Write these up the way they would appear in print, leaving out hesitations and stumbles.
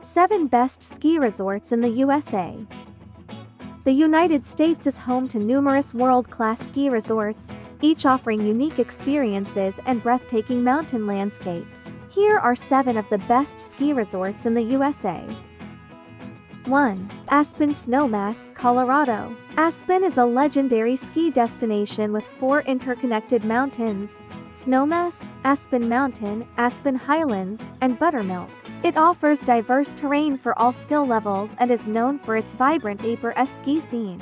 7 Best Ski Resorts in the USA. The United States is home to numerous world-class ski resorts, each offering unique experiences and breathtaking mountain landscapes. Here are 7 of the best ski resorts in the USA. 1. Aspen Snowmass, Colorado. Aspen is a legendary ski destination with 4 interconnected mountains: Snowmass, Aspen Mountain, Aspen Highlands, and Buttermilk. It offers diverse terrain for all skill levels and is known for its vibrant après-ski scene.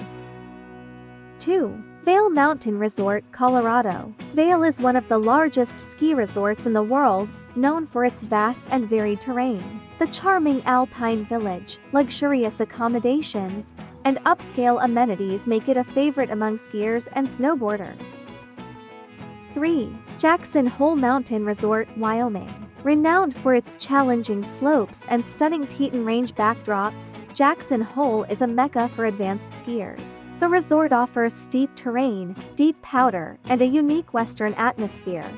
2. Vail Mountain Resort, Colorado. Vail is one of the largest ski resorts in the world, known for its vast and varied terrain. The charming alpine village, luxurious accommodations, and upscale amenities make it a favorite among skiers and snowboarders. 3. Jackson Hole Mountain Resort, Wyoming. Renowned for its challenging slopes and stunning Teton Range backdrop, Jackson Hole is a mecca for advanced skiers. The resort offers steep terrain, deep powder, and a unique western atmosphere.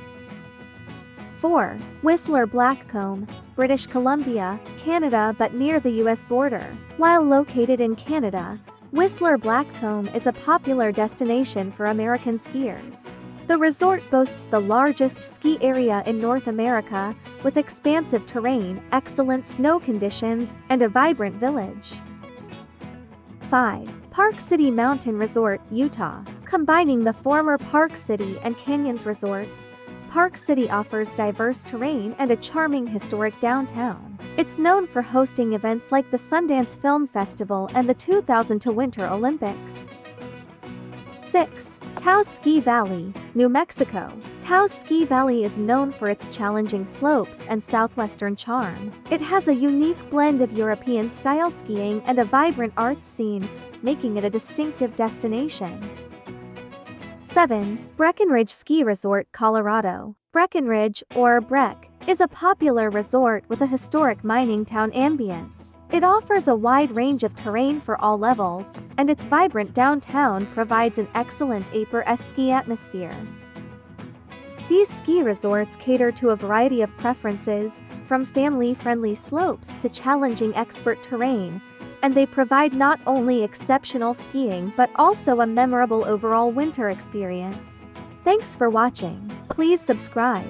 4. Whistler Blackcomb, British Columbia, Canada but near the U.S. border. While located in Canada, Whistler Blackcomb is a popular destination for American skiers. The resort boasts the largest ski area in North America, with expansive terrain, excellent snow conditions, and a vibrant village. 5. Park City Mountain Resort, Utah. Combining the former Park City and Canyons resorts, Park City offers diverse terrain and a charming historic downtown. It's known for hosting events like the Sundance Film Festival and the 2002 Winter Olympics. 6. Taos Ski Valley, New Mexico. Taos Ski Valley is known for its challenging slopes and southwestern charm. It has a unique blend of European-style skiing and a vibrant arts scene, making it a distinctive destination. 7. Breckenridge Ski Resort, Colorado. Breckenridge, or Breck, is a popular resort with a historic mining town ambience. It offers a wide range of terrain for all levels, and its vibrant downtown provides an excellent après-ski atmosphere. These ski resorts cater to a variety of preferences, from family-friendly slopes to challenging expert terrain, and they provide not only exceptional skiing but also a memorable overall winter experience. Thanks for watching. Please subscribe.